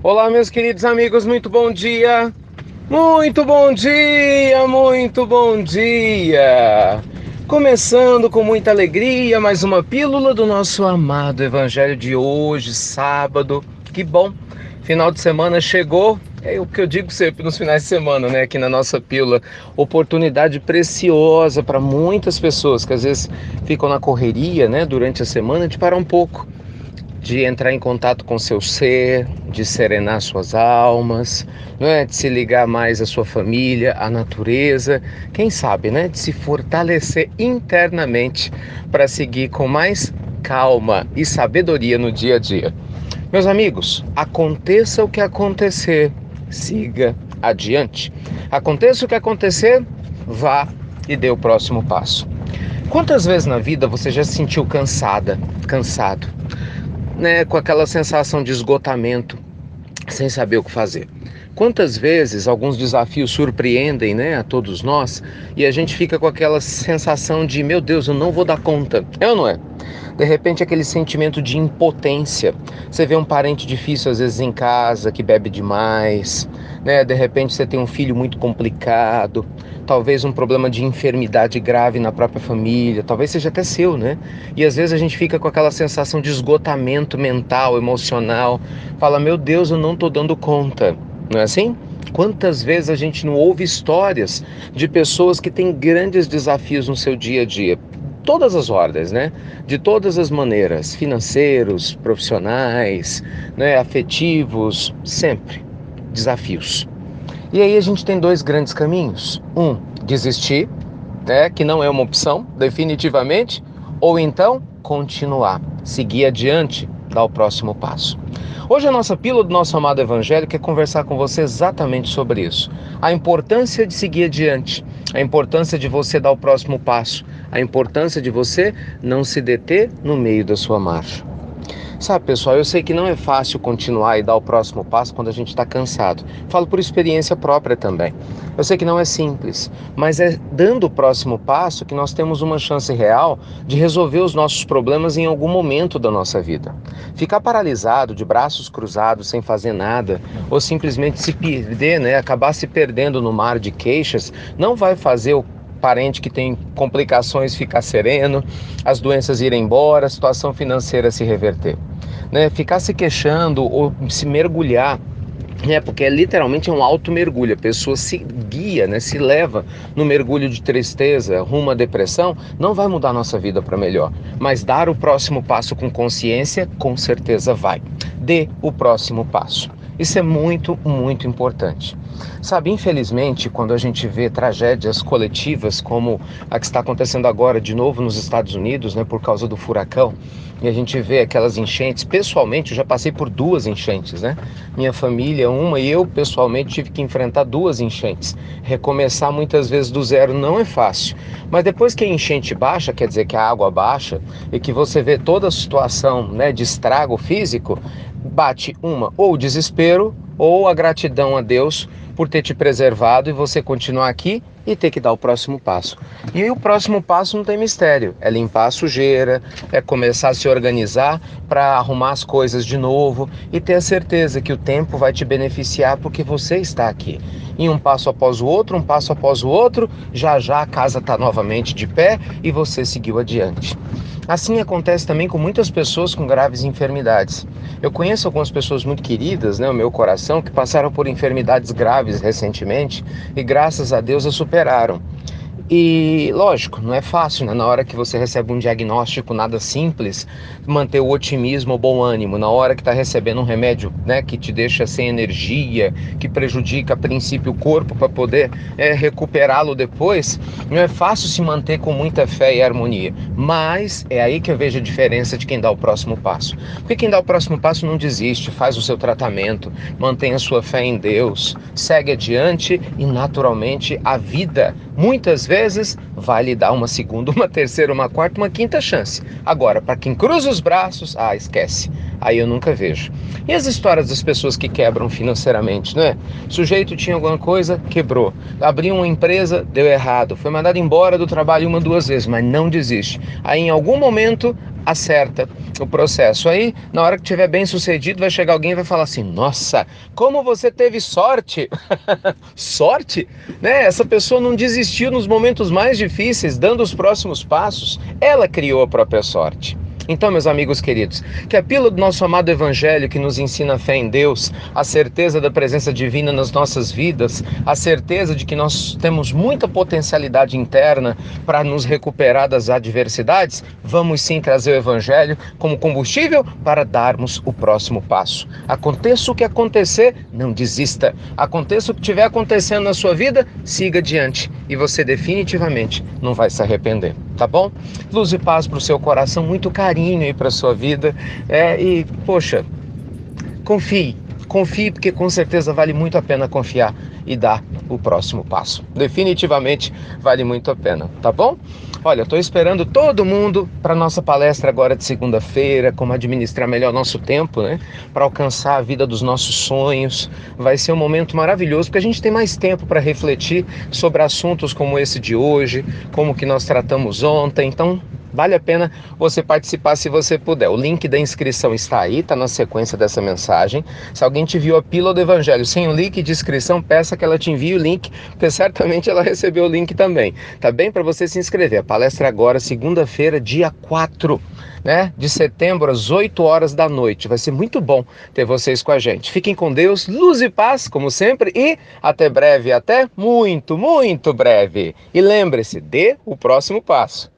Olá, meus queridos amigos, muito bom dia! Muito bom dia, muito bom dia! Começando com muita alegria, mais uma pílula do nosso amado Evangelho de hoje, sábado. Que bom! Final de semana chegou, é o que eu digo sempre nos finais de semana, né? Aqui na nossa pílula, oportunidade preciosa para muitas pessoas que às vezes ficam na correria, né? Durante a semana, de parar um pouco, de entrar em contato com seu ser, de serenar suas almas, não é? De se ligar mais à sua família, à natureza, quem sabe, né? De se fortalecer internamente para seguir com mais calma e sabedoria no dia a dia. Meus amigos, aconteça o que acontecer, siga adiante. Aconteça o que acontecer, vá e dê o próximo passo. Quantas vezes na vida você já se sentiu cansado, né, com aquela sensação de esgotamento, sem saber o que fazer? Quantas vezes alguns desafios surpreendem, né, a todos nós, e a gente fica com aquela sensação de, meu Deus, eu não vou dar conta. É ou não é? De repente aquele sentimento de impotência. Você vê um parente difícil às vezes em casa, que bebe demais, né? De repente você tem um filho muito complicado, talvez um problema de enfermidade grave na própria família, talvez seja até seu, né? E às vezes a gente fica com aquela sensação de esgotamento mental, emocional, fala, meu Deus, eu não tô dando conta. Não é assim? Quantas vezes a gente não ouve histórias de pessoas que têm grandes desafios no seu dia a dia? Todas as ordens, né? De todas as maneiras, financeiros, profissionais, né? Afetivos, sempre desafios. E aí a gente tem dois grandes caminhos. Um, desistir, né? Que não é uma opção, definitivamente. Ou então, continuar, seguir adiante, dar o próximo passo. Hoje a nossa pílula do nosso amado Evangelho quer conversar com você exatamente sobre isso. A importância de seguir adiante, a importância de você dar o próximo passo, a importância de você não se deter no meio da sua marcha. Sabe, pessoal, eu sei que não é fácil continuar e dar o próximo passo quando a gente está cansado. Falo por experiência própria também. Eu sei que não é simples, mas é dando o próximo passo que nós temos uma chance real de resolver os nossos problemas em algum momento da nossa vida. Ficar paralisado, de braços cruzados, sem fazer nada, ou simplesmente se perder, né, acabar se perdendo no mar de queixas, não vai fazer o parente que tem complicações ficar sereno, as doenças irem embora, a situação financeira se reverter, né? Ficar se queixando ou se mergulhar, né? Porque literalmente é um alto mergulho, a pessoa se guia, né? Se leva no mergulho de tristeza rumo à depressão, não vai mudar a nossa vida para melhor, mas dar o próximo passo com consciência, com certeza vai. Dê o próximo passo. Isso é muito, muito importante. Sabe, infelizmente, quando a gente vê tragédias coletivas como a que está acontecendo agora de novo nos Estados Unidos, né, por causa do furacão, e a gente vê aquelas enchentes, pessoalmente eu já passei por duas enchentes, né? Minha família uma e eu pessoalmente tive que enfrentar duas enchentes. Recomeçar muitas vezes do zero não é fácil, mas depois que a enchente baixa, quer dizer que a água baixa e que você vê toda a situação, né, de estrago físico, bate ou o desespero ou a gratidão a Deus por ter te preservado e você continuar aqui e ter que dar o próximo passo. E aí o próximo passo não tem mistério, é limpar a sujeira, é começar a se organizar para arrumar as coisas de novo e ter a certeza que o tempo vai te beneficiar porque você está aqui. Em um passo após o outro, já já a casa está novamente de pé e você seguiu adiante. Assim acontece também com muitas pessoas com graves enfermidades. Eu conheço algumas pessoas muito queridas, né, o meu coração, que passaram por enfermidades graves recentemente e graças a Deus as superaram. E lógico, não é fácil, né? Na hora que você recebe um diagnóstico nada simples, manter o otimismo, o bom ânimo. Na hora que está recebendo um remédio, né, que te deixa sem energia, que prejudica a princípio o corpo para poder recuperá-lo depois, não é fácil se manter com muita fé e harmonia. Mas é aí que eu vejo a diferença de quem dá o próximo passo. Porque quem dá o próximo passo não desiste, faz o seu tratamento, mantém a sua fé em Deus, segue adiante e naturalmente a vida muitas vezes vai lhe dar uma segunda, uma terceira, uma quarta, uma quinta chance. Agora, para quem cruza os braços, esquece. Aí eu nunca vejo. E as histórias das pessoas que quebram financeiramente, não é? O sujeito tinha alguma coisa, quebrou. Abriu uma empresa, deu errado. Foi mandado embora do trabalho uma, duas vezes, mas não desiste. Aí em algum momento acerta o processo. Aí, na hora que tiver bem sucedido, vai chegar alguém e vai falar assim: nossa, como você teve sorte! Sorte? Né? Essa pessoa não desistiu nos momentos mais difíceis, dando os próximos passos. Ela criou a própria sorte. Então, meus amigos queridos, que a pílula do nosso amado Evangelho, que nos ensina a fé em Deus, a certeza da presença divina nas nossas vidas, a certeza de que nós temos muita potencialidade interna para nos recuperar das adversidades, vamos sim trazer o Evangelho como combustível para darmos o próximo passo. Aconteça o que acontecer, não desista. Aconteça o que estiver acontecendo na sua vida, siga adiante e você definitivamente não vai se arrepender, tá bom? Luz e paz para o seu coração, muito carinho aí para a sua vida, e poxa, confie porque com certeza vale muito a pena confiar e dar o próximo passo. Definitivamente vale muito a pena, tá bom? Olha, eu estou esperando todo mundo para nossa palestra agora de segunda-feira, como administrar melhor nosso tempo, né? Para alcançar a vida dos nossos sonhos. Vai ser um momento maravilhoso, porque a gente tem mais tempo para refletir sobre assuntos como esse de hoje, como que nós tratamos ontem. Então, vale a pena você participar se você puder. O link da inscrição está aí, está na sequência dessa mensagem. Se alguém te enviou a pílula do Evangelho sem o link de inscrição, peça que ela te envie o link, porque certamente ela recebeu o link também. Tá bem? Para você se inscrever. A palestra agora, segunda-feira, dia 4, né, de setembro, às 8 horas da noite. Vai ser muito bom ter vocês com a gente. Fiquem com Deus, luz e paz, como sempre, e até breve, até muito, muito breve. E lembre-se, dê o próximo passo.